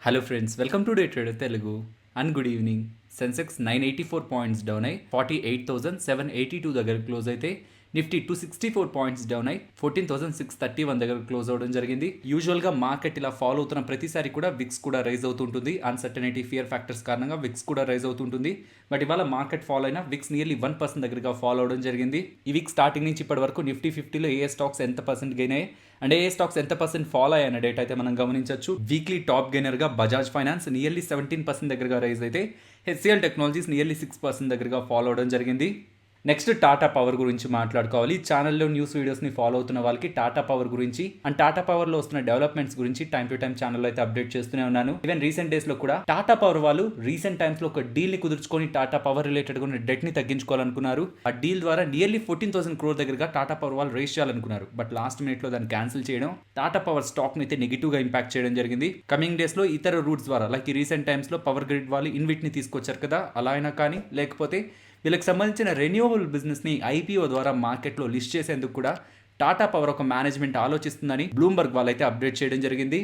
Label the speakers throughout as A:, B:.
A: Hello friends, welcome to day trader Telugu and good evening. Sensex 984 points down అయి 48,782 దగ్గర close అయితే Nifty 264 points down అయి 14,631 దగ్గర క్లోజ్ అవడం జరిగింది. యూజువల్గా మార్కెట్ ఇలా ఫాలో అవుతున్న ప్రతిసారి కూడా విక్స్ కూడా రైజ్ అవుతుంటుంది. అన్సర్టనిటీ, ఫియర్ ఫ్యాక్టర్స్ కారణంగా విక్స్ కూడా రైజ్ అవుతుంటుంది. బట్ ఇవాళ మార్కెట్ ఫాలో అయినా విక్స్ నియర్లీ 1% దగ్గరగా ఫాలో అవడం జరిగింది. ఈ వీక్ స్టార్టింగ్ నుంచి ఇప్పటి వరకు నిఫ్టీ 50లో ఏ స్టాక్స్ ఎంత పర్సెంట్ గెయిన్ అయ్యాయి అండ్ ఏ స్టాక్స్ ఎంత పర్సెంట్ ఫాలో అయ్యాయన్న డేట్ అయితే మనం గమనించవచ్చు. వీక్లీ టాప్ గెయినర్గా బజాజ్ ఫైనాన్స్ నియర్లీ 17% దగ్గరగా రైజ్ అయితే హెచ్సిఎల్ టెక్నాలజీస్ నియర్లీ 6% దగ్గరగా ఫాలో అవడం జరిగింది. నెక్స్ట్ టాటా పవర్ గురించి మాట్లాడుకోవాలి. ఛానల్లో న్యూస్ వీడియోస్ని ఫాలో అవుతున్న వాళ్ళకి టాటా పవర్ గురించి అండ్ టాటా పవర్లో వస్తున్న డెవలప్మెంట్స్ గురించి టైం టు టైం ఛానల్లో అయితే అప్డేట్ చేస్తూనే ఉన్నాను. ఈవెన్ రీసెంట్ డేస్లో కూడా టాటా పవర్ వాళ్ళు రీసెంట్ టైమ్స్లో ఒక డీల్ని కుదుర్చుకొని టాటా పవర్ రిలేటెడ్గా ఉన్న డెట్ని తగ్గించుకోవాలనుకున్నారు. ఆ డీల్ ద్వారా నియర్లీ 14,000 crore దగ్గరగా టాటా పవర్ వాళ్ళు రేస్ చేయాలనుకున్నారు. బట్ లాస్ట్ మినిట్లో దాన్ని క్యాన్సిల్ చేయడం టాటా పవర్ స్టాక్ని అయితే నెగిటివ్గా ఇంపాక్ట్ చేయడం జరిగింది. కమింగ్ డేస్లో ఇతర రూట్స్ ద్వారా లైక్ ఈ రీసెంట్ టైమ్స్లో పవర్ గ్రిడ్ వాళ్ళు ఇన్విట్ని తీసుకొచ్చారు కదా, అలా అయినా కానీ లేకపోతే వీళ్ళకి సంబంధించిన రెన్యూవబుల్ బిజినెస్ని ఐపీఓ ద్వారా మార్కెట్లో లిస్ట్ చేసేందుకు కూడా టాటా పవర్ ఒక మేనేజ్మెంట్ ఆలోచిస్తుందని బ్లూంబర్గ్ వాళ్ళైతే అప్డేట్ చేయడం జరిగింది.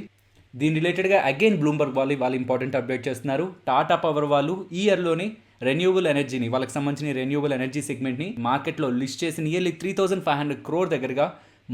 A: దీని రిలేటెడ్గా అగైన్ బ్లూంబర్గ్ వాళ్ళు ఇంపార్టెంట్ అప్డేట్ చేస్తున్నారు. టాటా పవర్ వాళ్ళు ఈ ఇయర్లోనే రెన్యూవబుల్ ఎనర్జీని, వాళ్ళకి సంబంధించిన రెన్యూవబుల్ ఎనర్జీ సెగ్మెంట్ని మార్కెట్లో లిస్ట్ చేసి నియర్లీ 3,500 crore దగ్గరగా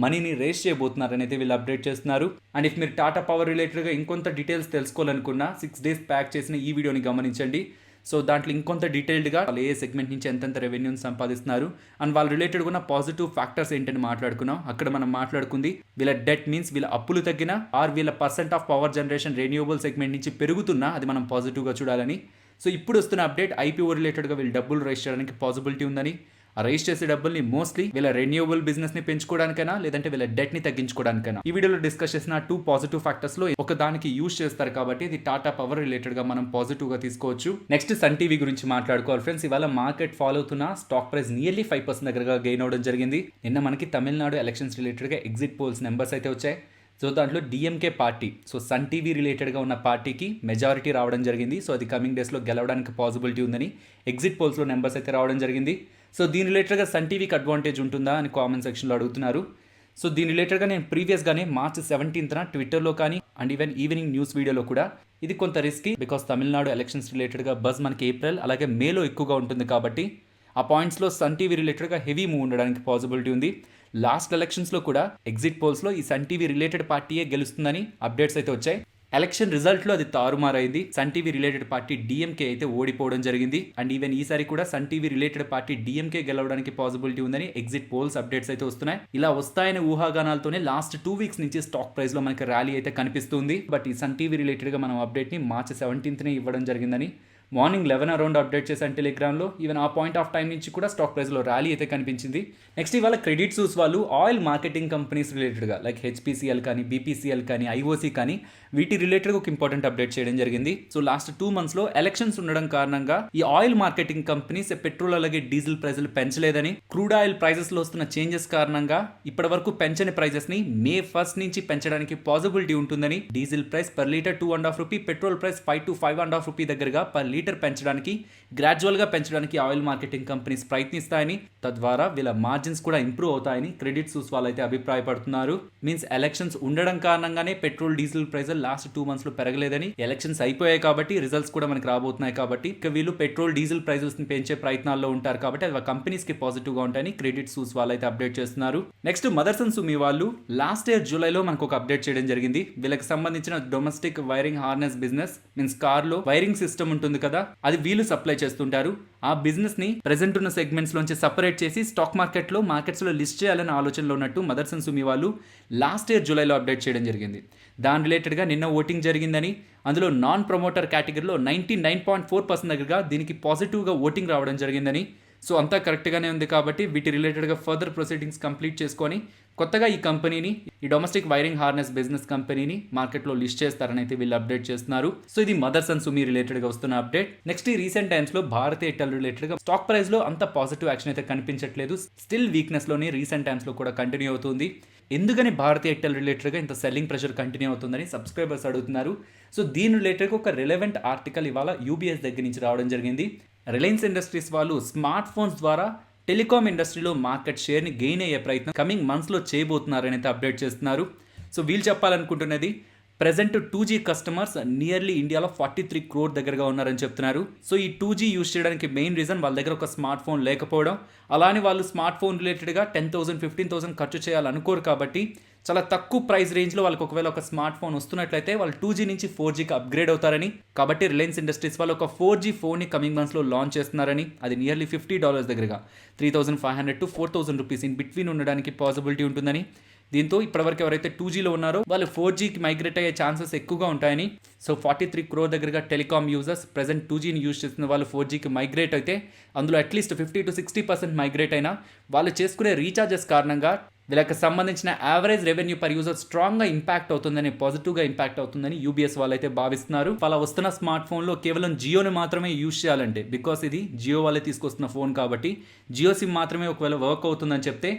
A: మనీని రేస్ చేయబోతున్నారని అయితే వీళ్ళు అప్డేట్ చేస్తున్నారు. అండ్ ఇఫ్ మీరు టాటా పవర్ రిలేటెడ్గా ఇంకొంత డీటెయిల్స్ తెలుసుకోవాలనుకున్నా 6 days ప్యాక్ చేసిన ఈ వీడియోని గమనించండి. సో దాంట్లో ఇంకొంత డీటెయిల్డ్గా వాళ్ళు ఏ సెగ్మెంట్ నుంచి ఎంతెంత రెవెన్యూని సంపాదిస్తున్నారు అండ్ వాళ్ళ రిలేటెడ్గా ఉన్న పాజిటివ్ ఫ్యాక్టర్స్ ఏంటని మాట్లాడుకున్నాం. అక్కడ మనం మాట్లాడుకుంది వీళ్ళ డెట్ మీన్స్ వీళ్ళ అప్పులు తగ్గినా ఆర్ వీళ్ళ percent of power generation renewable segment నుంచి పెరుగుతున్నా అది మనం పాజిటివ్గా చూడాలని. సో ఇప్పుడు వస్తున్న అప్డేట్ ఐపీఓ రిలేటెడ్గా వీళ్ళు డబ్బులు రైజ్ చేయడానికి పాసిబిలిటీ ఉందని. ఆ రైజ్ చేసే డబ్బుల్ని మోస్ట్లీ వీళ్ళ రెన్యూవబుల్ బిజినెస్ని పెంచుకోవడానికైనా లేదంటే వీళ్ళ డెట్ని తగ్గించుకోవడానికైనా ఈ వీడియోలో డిస్కస్ చేసిన 2 పాజిటివ్ ఫ్యాక్టర్స్లో ఒక దానికి యూజ్ చేస్తారు కాబట్టి ఇది టాటా పవర్ రిలేటెడ్గా మనం పాజిటివ్గా తీసుకోవచ్చు. నెక్స్ట్ సన్ టీవీ గురించి మాట్లాడుకోవాలి ఫ్రెండ్స్. ఇవాళ మార్కెట్ ఫాలో అవుతున్న స్టాక్ ప్రైస్ నియర్లీ 5% దగ్గరగా గెయిన్ అవడం జరిగింది. నిన్న మనకి తమిళనాడు ఎలక్షన్స్ రిలేటెడ్గా ఎగ్జిట్ పోల్స్ నెంబర్స్ అయితే వచ్చాయి. సో దాంట్లో DMK party, so Sun TV రిలేటెడ్గా ఉన్న పార్టీకి మెజారిటీ రావడం జరిగింది. సో అది కమింగ్ డేస్లో గెలవడానికి పాసిబిలిటీ ఉందని ఎగ్జిట్ పోల్స్లో నెంబర్స్ అయితే రావడం జరిగింది. సో దీని రిలేటెడ్గా సన్ టీవీకి అడ్వాంటేజ్ ఉంటుందా అని కామెంట్ సెక్షన్లో అడుగుతున్నారు. సో దీని రిలేటెడ్గా నేను ప్రీవియస్గానే March 17th ట్విట్టర్లో కానీ అండ్ ఈవెన్ ఈవినింగ్ న్యూస్ వీడియోలో కూడా ఇది కొంత రిస్కీ బికాస్ తమిళనాడు ఎలక్షన్స్ రిలేటెడ్గా బజ్ మనకి ఏప్రిల్ అలాగే మేలో ఎక్కువగా ఉంటుంది కాబట్టి ఆ పాయింట్స్లో సన్ టీవీ రిలేటెడ్గా హెవీ మూవ్ ఉండడానికి పాసిబిలిటీ ఉంది. లాస్ట్ ఎలక్షన్స్లో కూడా ఎగ్జిట్ పోల్స్లో ఈ సన్ టీవీ రిలేటెడ్ పార్టీయే గెలుస్తుందని అప్డేట్స్ అయితే వచ్చాయి. ఎలక్షన్ రిజల్ట్లో అది తారుమారైంది. Sun TV related party DMK అయితే ఓడిపోవడం జరిగింది. అండ్ ఈవెన్ ఈసారి కూడా Sun TV related party DMK గెలవడానికి పాసిబిలిటీ ఉందని ఎగ్జిట్ పోల్స్ అప్డేట్స్ అయితే వస్తున్నాయి. ఇలా వస్తాయనే ఊహాగానాలతోనే లాస్ట్ 2 weeks నుంచి స్టాక్ ప్రైస్ లో మనకి ర్యాలీ అయితే కనిపిస్తుంది. బట్ ఈ సన్ టీవీ రిలేటెడ్గా మనం అప్డేట్ని March 17th ఇవ్వడం జరిగిందని మార్నింగ్ 11 అరౌండ్ అప్డేట్ చేశాను టెలిగ్రామ్లో. ఈవెన్ ఆ పాయింట్ ఆఫ్ టైం నుంచి కూడా స్టాక్ ప్రైస్లో ర్యాలీ అయితే కనిపించింది. నెక్స్ట్ ఇవాళ క్రెడిట్ సూస్ వాళ్ళు ఆయిల్ మార్కెటింగ్ కంపెనీస్ రిలేటెడ్గా లైక్ హెచ్పిసిఎల్ కానీ బీపీసీఎల్ కానీ ఐఓసీ కానీ వీటి రిలేటెడ్గా ఒక ఇంపార్టెంట్ అప్డేట్ చేయడం జరిగింది. సో లాస్ట్ 2 monthsలో ఎలక్షన్స్ ఉండడం కారణంగా ఈ ఆయిల్ మార్కెటింగ్ కంపెనీస్ పెట్రోల్ అలాగే డీజిల్ ప్రైజులు పెంచలేదని, క్రూడ్ ఆయిల్ ప్రైజెస్లో వస్తున్న చేంజెస్ కారణంగా ఇప్పటి వరకు పెంచని ప్రైజెస్ని May 1st నుంచి పెంచడానికి పాసిబిలిటీ ఉంటుందని, diesel price per litre 2.5 rupee, petrol price 5 to 5.5 rupee దగ్గరగా పర్ లీటర్ పెంచడానికి గ్రాడ్యువల్గా పెంచడానికి ఆయిల్ మార్కెటింగ్ కంపెనీస్ ప్రయత్నిస్తాయని, తద్వారా వీళ్ళ మార్జిన్స్ కూడా ఇంప్రూవ్ అవుతాయని క్రెడిట్ సూస్ వాళ్ళైతే అభిప్రాయపడుతున్నారు. మీన్స్ ఎలక్షన్స్ ఉండడం కారణంగానే పెట్రోల్ డీజిల్ ప్రైజులు లాస్ట్ 2 monthsలో పెరగలేదని, ఎలక్షన్స్ అయిపోయాయి కాబట్టి రిజల్ట్స్ కూడా మనకి రాబోతున్నాయి కాబట్టి ఇక వీళ్ళు పెట్రోల్ డీజిల్ ప్రైజెస్ ని పెంచే ప్రయత్నాల్లో ఉంటారు కాబట్టి అది కంపెనీస్ కి పాజిటివ్ గా ఉంటాయని క్రెడిట్ సూస్ వాళ్ళైతే అప్డేట్ చేస్తున్నారు. నెక్స్ట్ మదర్సన్ సుమి వాళ్ళు లాస్ట్ ఇయర్ జూలైలో మనకు ఒక అప్డేట్ చేయడం జరిగింది. వీళ్ళకి సంబంధించిన domestic wiring harness business means car లో వైరింగ్ సిస్టమ్ ఉంటుంది కదా, అది వీళ్ళు సప్లై చేస్తుంటారు. ఆ బిజినెస్ ని ప్రెసెంట్ ఉన్న సెగ్మెంట్స్ లోంచి సపరేట్ చేసి స్టాక్ మార్కెట్స్ లో లిస్ట్ చేయాలనే ఆలోచనలో ఉన్నట్టు మదర్సన్ సుమి వాళ్ళు లాస్ట్ ఇయర్ జూలైలో అప్డేట్ చేయడం జరిగింది. దాని రిలేటెడ్గా నిన్న ఓటింగ్ జరిగిందని, అందులో నాన్ ప్రమోటర్ కేటగిరీలో 99.4% దగ్గరగా దీనికి పాజిటివ్గా ఓటింగ్ రావడం జరిగిందని. సో అంతా కరెక్ట్గానే ఉంది కాబట్టి వీటి రిలేటెడ్గా ఫర్దర్ ప్రొసీడింగ్స్ కంప్లీట్ చేసుకొని కొత్తగా ఈ కంపెనీని, ఈ డొమెస్టిక్ వైరింగ్ హార్నెస్ బిజినెస్ కంపెనీని మార్కెట్లో లిస్ట్ చేస్తారని అయితే వీళ్ళు అప్డేట్ చేస్తున్నారు. సో ఇది మదర్సన్ సుమి రిలేటెడ్గా వస్తున్న అప్డేట్. నెక్స్ట్ ఈ రీసెంట్ టైమ్స్లో భారతీ ఎయిర్టెల్ రిలేటెడ్గా స్టాక్ ప్రైస్లో అంత పాజిటివ్ యాక్షన్ అయితే కనిపించట్లేదు. స్టిల్ వీక్నెస్లోనే రీసెంట్ టైమ్స్లో కూడా కంటిన్యూ అవుతుంది. ఎందుకని భారతీ ఎయిర్టెల్ రిలేటెడ్గా ఇంత సెల్లింగ్ ప్రెషర్ కంటిన్యూ అవుతుందని సబ్స్క్రైబర్స్ అడుగుతున్నారు. సో దీని రిలేటెడ్గా ఒక రిలవెంట్ ఆర్టికల్ ఇవాళ యూబీఎస్ దగ్గర నుంచి రావడం జరిగింది. రిలయన్స్ ఇండస్ట్రీస్ వాళ్ళు స్మార్ట్ ఫోన్స్ ద్వారా టెలికాం ఇండస్ట్రీలో మార్కెట్ షేర్ని గెయిన్ అయ్యే ప్రయత్నం కమింగ్ మంత్స్లో చేయబోతున్నారని అయితే అప్డేట్ చేస్తున్నారు. సో వీళ్ళు చెప్పాలనుకుంటున్నది ప్రెజెంట్ 2G కస్టమర్స్ నియర్లీ ఇండియాలో 43 crore దగ్గరగా ఉన్నారని చెప్తున్నారు. సో ఈ 2G యూస్ చేయడానికి మెయిన్ రీజన్ వాళ్ళ దగ్గర ఒక స్మార్ట్ ఫోన్ లేకపోవడం, అలానే వాళ్ళు స్మార్ట్ ఫోన్ రిలేటెడ్గా 10,000 15,000 ఖర్చు చేయాలనుకోరు కాబట్టి చాలా తక్కువ ప్రైస్ రేంజ్లో వాళ్ళకి ఒకవేళ ఒక స్మార్ట్ ఫోన్ వస్తున్నట్లయితే వాళ్ళు 2G నుంచి 4Gకి అప్గ్రేడ్ అవుతారని, కాబట్టి రిలయన్స్ ఇండస్ట్రీస్ వాళ్ళు ఒక 4G ఫోన్ని కమింగ్ మంత్స్లో లాంచ్ చేస్తున్నారని, అది నియర్లీ $50 దగ్గరగా 3,500 to 4,000 రూపీస్ ఇన్ బిట్వీన్ ఉండడానికి పాసిబిలిటీ ఉంటుందని, దీంతో ఇప్పటివరకు ఎవరైతే 2Gలో ఉన్నారో వాళ్ళు 4Gకి మైగ్రేట్ అయ్యే ఛాన్సెస్ ఎక్కువగా ఉంటాయని. సో 43 crore దగ్గరగా టెలికామ్ యూజర్స్ ప్రెజెంట్ 2Gని యూజ్ చేస్తున్న వాళ్ళు 4Gకి మైగ్రేట్ అయితే అందులో అట్లీస్ట్ 50 to 60% మైగ్రేట్ అయినా వాళ్ళు చేసుకునే రీఛార్జెస్ కారణంగా వీళ్ళకి సంబంధించిన యావరేజ్ రెవెన్యూ పర్ యూజర్ స్ట్రాంగ్గా ఇంపాక్ట్ అవుతుందని, పాజిటివ్గా ఇంపాక్ట్ అవుతుందని యూబీఎస్ వాళ్ళైతే భావిస్తున్నారు. అలా వస్తున్న స్మార్ట్ ఫోన్లో కేవలం జియోని మాత్రమే యూజ్ చేయాలంటే, బికాస్ ఇది జియో వాళ్ళే తీసుకొస్తున్న ఫోన్ కాబట్టి జియో సిమ్ మాత్రమే ఒకవేళ వర్క్ అవుతుందని చెప్తే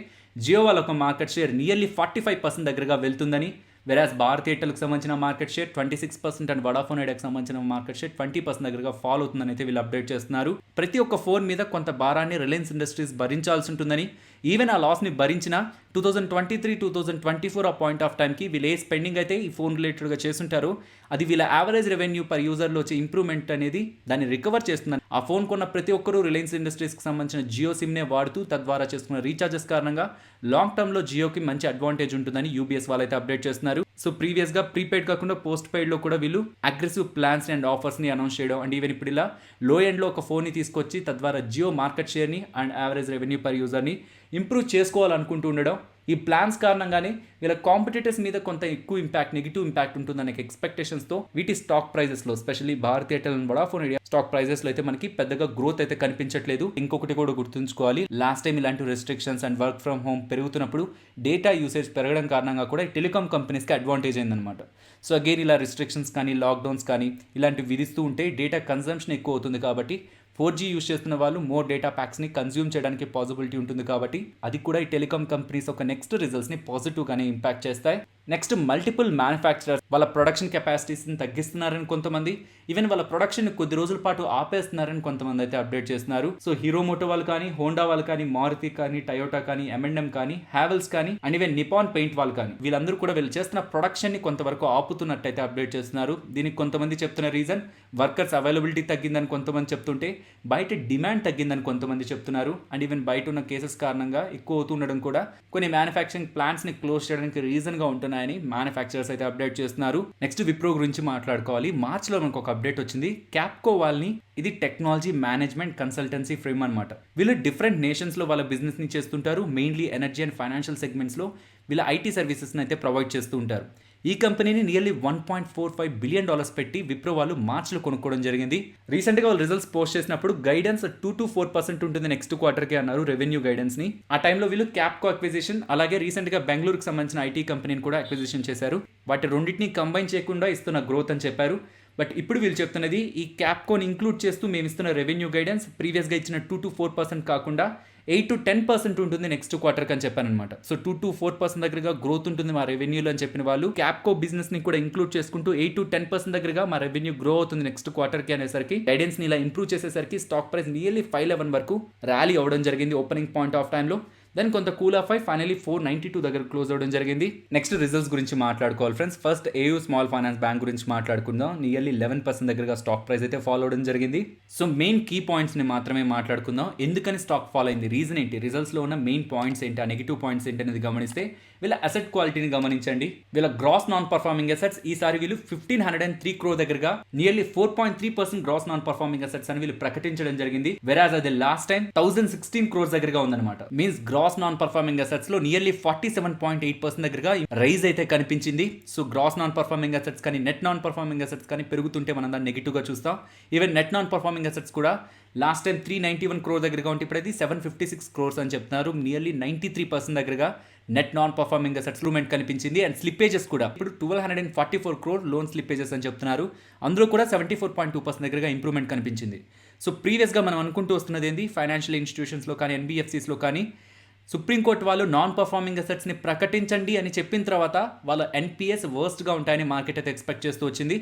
A: జియో వాళ్ళ ఒక మార్కెట్ షేర్ నియర్లీ 45% దగ్గరగా వెళ్తుందని, వెరాజ్ భారతీ ఎయిర్టెల్కి సంబంధించిన మార్కెట్ షేర్ 26% అండ్ వడాఫోన్ ఐడియాకి సంబంధించిన మార్కెట్ షేర్ 20% దగ్గరగా ఫాల్ అవుతుందని అయితే వీళ్ళు అప్డేట్ చేస్తున్నారు. ప్రతి ఒక్క ఫోన్ మీద కొంత భారాన్ని రిలయన్స్ ఇండస్ట్రీస్ భరించాల్సి ఉంటుందని, ఈవెన్ ఆ లాస్ని భరించిన 2023-2024 ఆ పాయింట్ ఆఫ్ టైంకి వీళ్ళు ఏ స్పెండింగ్ అయితే ఈ ఫోన్ రిలేటెడ్గా చేస్తుంటారో అది వీళ్ళ యావరేజ్ రెవెన్యూ పర్ యూజర్లో వచ్చే ఇంప్రూవ్మెంట్ అనేది దాన్ని రికవర్ చేస్తుందని, ఆ ఫోన్ కొన్న ప్రతి ఒక్కరూ రిలయన్స్ ఇండస్ట్రీస్కి సంబంధించిన జియో సిమ్నే వాడుతూ తద్వారా చేసుకున్న రీఛార్జెస్ కారణంగా లాంగ్ టర్మ్లో జియోకి మంచి అడ్వాంటేజ్ ఉంటుందని యూబీఎస్ వాళ్ళైతే అప్డేట్ చేస్తున్నారు. సో ప్రీవియస్గా ప్రీపెయిడ్ కాకుండా పోస్ట్ పెయిడ్లో కూడా వీళ్ళు అగ్రెసివ్ ప్లాన్స్ అండ్ ఆఫర్స్ని అనౌన్స్ చేయడం అండ్ ఈవెన్ ఇప్పుడు ఇలా లో ఎండ్లో ఒక ఫోన్ని తీసుకొచ్చి తద్వారా జియో మార్కెట్ షేర్ని అండ్ యావరేజ్ రెవెన్యూ పర్ యూజర్ని ఇంప్రూవ్ చేసుకోవాలనుకుంటూ ఉండడం, ఈ ప్లాన్స్ కారణంగానే వీళ్ళ కాంపిటీటర్స్ మీద కొంత ఎక్కువ నెగిటివ్ ఇంపాక్ట్ ఉంటుందనే ఎక్స్పెక్టేషన్స్తో వీటి స్టాక్ ప్రైజెస్లో specially Bharti Airtel and Vodafone Idea stock ప్రైజెస్లో అయితే మనకి పెద్దగా గ్రోత్ అయితే కనిపించట్లేదు. ఇంకొకటి కూడా గుర్తుంచుకోవాలి, లాస్ట్ టైం ఇలాంటి restrictions and work from home పెరుగుతున్నప్పుడు డేటా యూసేజ్ పెరగడం కారణంగా కూడా టెలికాం కంపెనీస్కి అడ్వాంటేజ్ అయిందనమాట. సో అగైన్ ఇలా రిస్ట్రిక్షన్స్ కానీ లాక్డౌన్స్ కానీ ఇలాంటివి విధిస్తూ ఉంటే డేటా కన్సంప్షన్ ఎక్కువ అవుతుంది కాబట్టి 4G యూజ్ చేస్తున్న వాళ్ళు మోర్ డేటా ప్యాక్స్ని కన్జ్యూమ్ చేయడానికి పాసిబిలిటీ ఉంటుంది కాబట్టి అది కూడా ఈ టెలికాం కంపెనీస్ ఒక నెక్స్ట్ రిజల్ట్స్ని పాజిటివ్గానే ఇంపాక్ట్ చేస్తాయి. నెక్స్ట్ మల్టిపుల్ మ్యానుఫ్యాక్చరర్స్ వాళ్ళ ప్రొడక్షన్ కెపాసిటీస్ని తగ్గిస్తున్నారని కొంతమంది, ఈవెన్ వాళ్ళ ప్రొడక్షన్ కొద్ది రోజుల పాటు ఆపేస్తున్నారని కొంతమంది అయితే అప్డేట్ చేస్తున్నారు. సో హీరో మోటో వాళ్ళు కానీ, హోండా వాళ్ళు కానీ, మారుతి కానీ, టయోటా కానీ, M&M కానీ, హ్యావెల్స్ కానీ అండ్ ఈవెన్ నిపాన్ పెయింట్ వాళ్ళు కానీ వీళ్ళందరూ కూడా వీళ్ళు చేస్తున్న ప్రొడక్షన్ని కొంతవరకు ఆపుతున్నట్టయితే అప్డేట్ చేస్తున్నారు. దీనికి కొంతమంది చెప్తున్న రీజన్ వర్కర్స్ అవైలబిలిటీ తగ్గిందని కొంతమంది చెప్తుంటే బయట డిమాండ్ తగ్గిందని కొంతమంది చెప్తున్నారు. అండ్ ఈవెన్ బయట ఉన్న కేసెస్ కారణంగా ఎక్కువ అవుతుండడం కూడా కొన్ని మ్యానుఫ్యాక్చరింగ్ ప్లాంట్స్ని క్లోజ్ చేయడానికి రీజన్గా ఉంటున్నాయని మ్యానుఫ్యాక్చరర్స్ అయితే అప్డేట్ చేస్తున్నారు. నెక్స్ట్ విప్రో గురించి మాట్లాడుకోవాలి. మార్చ్లో మనకు ఒక అప్డేట్ వచ్చింది. క్యాప్కో వాళ్ళని, ఇది టెక్నాలజీ మేనేజ్మెంట్ కన్సల్టెన్సీ ఫ్రేమ్ అనమాట. వీళ్ళు డిఫరెంట్ నేషన్స్లో వాళ్ళ బిజినెస్ని చేస్తుంటారు. మెయిన్లీ ఎనర్జీ అండ్ ఫైనాన్షియల్ సెగ్మెంట్స్లో వీళ్ళ ఐటీ సర్వీసెస్ని అయితే ప్రొవైడ్ చేస్తూ ఉంటారు. ఈ కంపెనీని నియర్లీ $1.45 బిలియన్ పెట్టి విప్రో వాళ్ళు మార్చ్లో కొనుక్కోవడం జరిగింది. రీసెంట్గా వాళ్ళు రిజల్ట్స్ పోస్ట్ చేసినప్పుడు గైడెన్స్ 2 to 4% ఉంటుంది నెక్స్ట్ క్వార్టర్కి అన్నారు రెవెన్యూ గైడెన్స్ని. ఆ టైంలో వీళ్ళు క్యాప్కో అక్విజిషన్ అలాగే రీసెంట్గా బెంగళూరుకి సంబంధించిన ఐటీ కంపెనీని కూడా అక్విజిషన్ చేశారు. వాటి రెండింటిని కంబైన్ చేయకుండా ఇస్తున్న గ్రోత్ అని చెప్పారు. బట్ ఇప్పుడు వీళ్ళు చెప్తున్నది ఈ క్యాప్కోని ఇంక్లూడ్ చేస్తూ మేము ఇస్తున్న రెవెన్యూ గైడెన్స్ ప్రీవియస్గా ఇచ్చిన 2 to 4% కాకుండా 8 to 10% ఉంటుంది నెక్స్ట్ క్వార్టర్కి అని చెప్పాను అనమాట. సో 2 to 4% దగ్గరగా గ్రోత్ ఉంటుంది మా రెవెన్యూలో అని చెప్పిన వాళ్ళు క్యాప్కో బిజినెస్ని కూడా ఇంక్లూడ్ చేసుకుంటూ 8 to 10% దగ్గరగా మా రెవెన్యూ గ్రో అవుతుంది నెక్స్ట్ క్వార్టర్కి అనేసరికి గైడెన్స్ని ఇలా ఇంప్రూవ్ చేసేసరికి స్టాక్ ప్రైస్ నియర్లీ 511 వరకు ర్యాలీ అవ్వడం జరిగింది ఓపెనింగ్ పాయింట్ ఆఫ్ టైంలో. దెన్ కొంత కూల్ ఆఫ్ అయి ఫైనలీ 492 దగ్గర క్లోజ్ అవ్వడం జరిగింది. నెక్స్ట్ రిజల్ట్స్ గురించి మాట్లాడుకోవాలి friends. First AU small finance bank గురించి మాట్లాడుకుందాం. నియర్లీ 11% దగ్గరగా స్టాక్ ప్రైస్ అయితే ఫాలో అవడం జరిగింది. సో మెయిన్ కీ పాయింట్స్ని మాత్రమే మాట్లాడుకుందాం. ఎందుకని స్టాక్ ఫాలో అయింది, రీజన్ ఏంటి, రిజల్ట్స్లో ఉన్న మెయిన్ పాయింట్స్ ఏంటి, ఆ నెగిటివ్ పాయింట్స్ ఏంటి అనేది గమనిస్తే వీళ్ళ అసెట్ క్వాలిటీని గమనించండి. వీళ్ళ గ్రాస్ నాన్ పర్ఫార్మింగ్ అసెట్స్ ఈసారి వీళ్ళు 1,503 crore దగ్గరగా nearly 4.3% gross non performing assets అని వీళ్ళు ప్రకటించడం జరిగింది. వెరాజ్ అది లాస్ట్ టైం 1,016 crores దగ్గరగా ఉందన్నమాట. Means gross non performing assets లో నియర్లీ 47.8% దగ్గరగా రైజ్ అయితే కనిపించింది. So gross non performing assets కానీ నెట్ నాన్ పర్ఫార్మింగ్ అసెట్స్ కానీ పెరుగుతుంటే మనం దాన్ని నెగిటివ్గా చూస్తాం. Even net non performing assets కూడా లాస్ట్ టైం 391 crore దగ్గరగా ఉంటే ఇప్పుడైతే 756 crores అని చెప్తున్నారు. నియర్లీ 93% దగ్గరగా net non performing assets improvement కనిపించింది. అండ్ స్లిప్పేజెస్ కూడా ఇప్పుడు 1,244 crore లోన్ స్లిప్పేజెస్ అని చెప్తున్నారు. అందులో కూడా 74.2% దగ్గరగా ఇంప్రూవ్మెంట్ కనిపించింది. సో ప్రీవియస్గా మనం అనుకుంటూ వస్తున్నది ఏంటి, ఫైనాన్షియల్ ఇన్స్టిట్యూషన్స్లో కానీ ఎన్బిఎఫ్సిస్లో కానీ సుప్రీంకోర్టు వాళ్ళు నాన్ పర్ఫార్మింగ్ అసెట్స్ని ప్రకటించండి అని చెప్పిన తర్వాత వాళ్ళ ఎన్పిఎస్ వర్స్ట్గా ఉంటాయని మార్కెట్ అయితే ఎక్స్పెక్ట్ చేస్తూ వచ్చింది.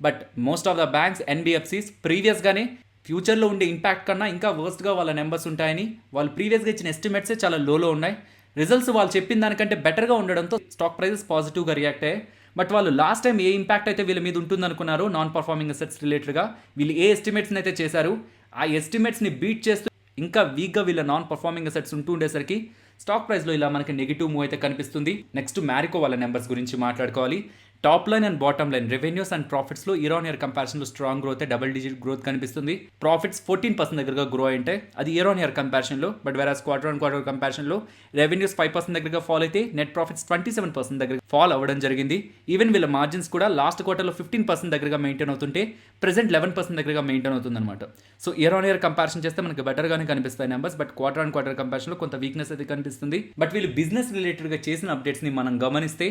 A: But most of the banks NBFCs ప్రీవియస్గానే ఫ్యూచర్లో ఉండే ఇంపాక్ట్ కన్నా ఇంకా వర్స్ట్గా వాళ్ళ నెంబర్స్ ఉంటాయని వాళ్ళు ప్రీవియస్గా ఇచ్చిన ఎస్టిమేట్సే చాలా లోలో ఉన్నాయి. రిజల్ట్స్ వాళ్ళు చెప్పిన దానికంటే బెటర్గా ఉండడంతో స్టాక్ ప్రైజెస్ పాజిటివ్గా రియాక్ట్ అయ్యాయి. బట్ వాళ్ళు లాస్ట్ టైం ఏ ఇంపాక్ట్ అయితే వీళ్ళ మీద ఉంటుందనుకున్నారో నాన్ పర్ఫార్మింగ్ అసెట్స్ రిలేటెడ్గా వీళ్ళు ఏ ఎస్టిమేట్స్ని అయితే చేశారు, ఆ ఎస్టిమేట్స్ని బీట్ చేస్తూ ఇంకా వీక్గా వీళ్ళ నాన్ పర్ఫార్మింగ్ అసెట్స్ ఉంటూ ఉండేసరికి స్టాక్ ప్రైస్లో ఇలా మనకి నెగిటివ్ మూవ్ అయితే కనిపిస్తుంది. నెక్స్ట్ మ్యారికో వాళ్ళ నెంబర్స్ గురించి మాట్లాడుకోవాలి. Top line and bottom line revenues and ప్రాఫిట్స్లో ఇయర్ ఆన్ ఇయర్ కంపారిజన్లో strong growth, double digit growth కనిపిస్తుంది. ప్రాఫిట్స్ 14% దగ్గరగా గ్రో అయితే అది ఇయర్ ఆన్ ఇయర్ కంపారిజన్లో, but whereas quarter on quarter కంపారిజన్లో రెవెన్యూస్ 5% దగ్గరగా ఫాల్ అయితే నెట్ ప్రాఫిట్స్ 27% దగ్గర ఫాల్ అవ్వడం జరిగింది. ఈవెన్ వీళ్ళ మార్జిన్స్ కూడా లాస్ట్ క్వార్టర్లో 15% దగ్గరగా మెయింటైన్ అవుతుంటే ప్రెసెంట్ 11% దగ్గరగా మెయింటైన్ అవుతుంది అనమాట. So year on year comparison చేస్తే మనకి బెటర్గానే కనిపిస్తాయి numbers, but quarter on quarter కంపారిజన్లో కొంత వీక్నెస్ అయితే కనిపిస్తుంది. బట్ వీళ్ళు బిజినెస్ రిలేటెడ్గా చేసిన అప్డేట్స్ని మనం గమనిస్తే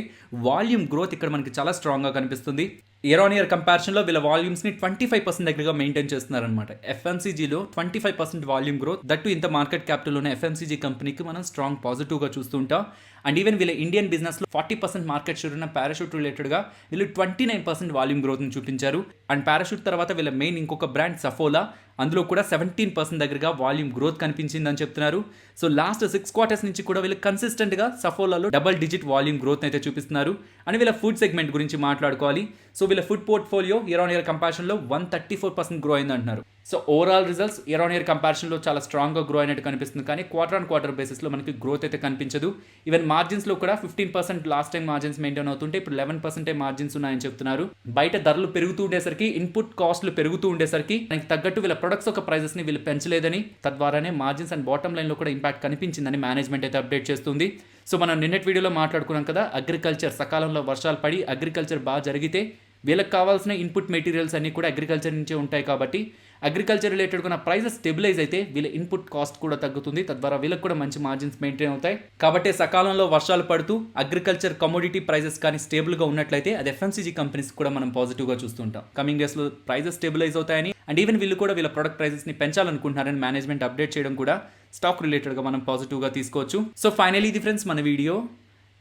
A: వాల్యూమ్ గ్రోత్ ఇక్కడ మనకి చాలా స్ట్రాంగ్గా కనిపిస్తుంది. ఇయర్ ఆన్ ఇయర్ కంపారిజన్లో వీళ్ళ వాల్యూమ్స్ని 25% దగ్గరగా మెయింటైన్ చేస్తున్నారనమాట. ఎఫ్ఎంసీజీలో 25% వాల్యూమ్ గ్రోత్, దట్టు ఇంత మార్కెట్ క్యాపిటల్ ఉన్న ఎఫ్ఎంసీజీ కంపెనీకి మనం స్ట్రాంగ్ పాజిటివ్గా చూస్తుంటాం. అండ్ ఈవెన్ వీళ్ళ ఇండియన్ బిజినెస్లో 40% మార్కెట్ షేర్ ఉన్న పారాషూట్ రిలేటెడ్గా వీళ్ళు 29% వాల్యూమ్ గ్రోత్ని చూపించారు. అండ్ పారాషూట్ తర్వాత వీళ్ళ మెయిన్ ఇంకొక బ్రాండ్ సఫోలా, అందులో కూడా 17% దగ్గరగా వాల్యూమ్ గ్రోత్ కనిపించిందని చెప్తున్నారు. సో లాస్ట్ 6 క్వార్టర్స్ నుంచి కూడా వీళ్ళు కన్సిస్టెంట్గా సఫోలాలో డబుల్ డిజిట్ వాల్యూమ్ గ్రోత్ అయితే చూపిస్తున్నారు. అండ్ వీళ్ళ ఫుడ్ సెగ్మెంట్ గురించి మాట్లాడుకోవాలి. సో వీళ్ళ food portfolio year on year కంపారిజన్లో 134% గ్రో అయింది అంటున్నారు. So overall results year on year కంపారిజన్లో చాలా స్ట్రాంగ్గా గ్రో అయినట్టు కనిపిస్తుంది, కానీ క్వార్టర్ ఆన్ క్వార్టర్ బేసిస్లో మనకి గ్రోత్ అయితే కనిపించదు. ఈవెన్ మార్జిన్స్లో కూడా 15% లాస్ట్ టైం మార్జిన్స్ మెయింటైన్ అవుతుంటే ఇప్పుడు 11% మార్జిన్స్ ఉన్నాయని చెప్తున్నారు. బయట ధరలు పెరుగుతూ ఉండేసరికి, ఇన్పుట్ కాస్ట్లు పెరుగుతూ ఉండేసరికి దానికి తగ్గట్టు వీళ్ళ ప్రొడక్ట్స్ ఒక ప్రైజెస్ని వీళ్ళు పెంచలేదని, తద్వారానే మార్జిన్స్ అండ్ బాటమ్ లైన్లో కూడా ఇంపాక్ట్ కనిపించిందని మేనేజ్మెంట్ అయితే అప్డేట్ చేస్తుంది. సో మనం నిన్నటి వీడియోలో మాట్లాడుకున్నాం కదా, అగ్రికల్చర్ సకాలంలో వర్షాలు పడి అగ్రికల్చర్ బాగా జరిగితే వీళ్ళకి కావాల్సిన ఇన్పుట్ మెటీరియల్స్ అన్నీ కూడా అగ్రికల్చర్ నుంచే ఉంటాయి కాబట్టి అగ్రికల్చర్ రిలేటెడ్ ఉన్న ప్రైజెస్ స్టెబిలైజ్ అయితే వీళ్ళ ఇన్పుట్ కాస్ట్ కూడా తగ్గుతుంది, తద్వారా వీళ్ళకి కూడా మంచి మార్జిన్స్ మెయింటైన్ అవుతాయి. కాబట్టి సకాలంలో వర్షాలు పడుతూ అగ్రికల్చర్ కమోడిటీ ప్రైజెస్ కానీ స్టేబుల్గా ఉన్నట్లయితే అది ఎఫ్ఎంసీజీ కంపెనీస్ కూడా మనం పాజిటివ్గా చూస్తుంటాం. కమింగ్ డేస్లో ప్రైజెస్ స్టెబిలైజ్ అవుతాయని అండ్ ఈవెన్ వీళ్ళు కూడా వీళ్ళ ప్రొడక్ట్ ప్రైజెస్ని పెంచాలనుకుంటున్నారని మేనేజ్మెంట్ అప్డేట్ చేయడం కూడా స్టాక్ రిలేటెడ్గా మనం పాజిటివ్గా తీసుకోవచ్చు. సో ఫైనలీ ఇది ఫ్రెండ్స్ మన వీడియో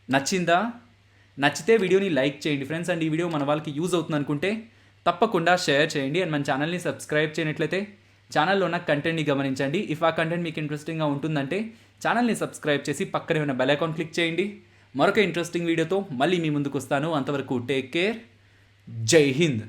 A: నచ్చిందా? నచ్చితే వీడియోని లైక్ చేయండి ఫ్రెండ్స్. అండ్ ఈ వీడియో మన వాళ్ళకి యూజ్ అవుతుంది అనుకుంటే తప్పకుండా షేర్ చేయండి. అండ్ మన ఛానల్ని సబ్స్క్రైబ్ చేయనట్లయితే ఛానల్లో ఉన్న కంటెంట్ని గమనించండి. ఇఫ్ ఆ కంటెంట్ మీకు ఇంట్రెస్టింగ్గా ఉంటుందంటే ఛానల్ని సబ్స్క్రైబ్ చేసి పక్కనే ఉన్న బెల్ ఐకాన్ క్లిక్ చేయండి. మరొక ఇంట్రెస్టింగ్ వీడియోతో మళ్ళీ మీ ముందుకు వస్తాను. అంతవరకు టేక్ కేర్. జై హింద్.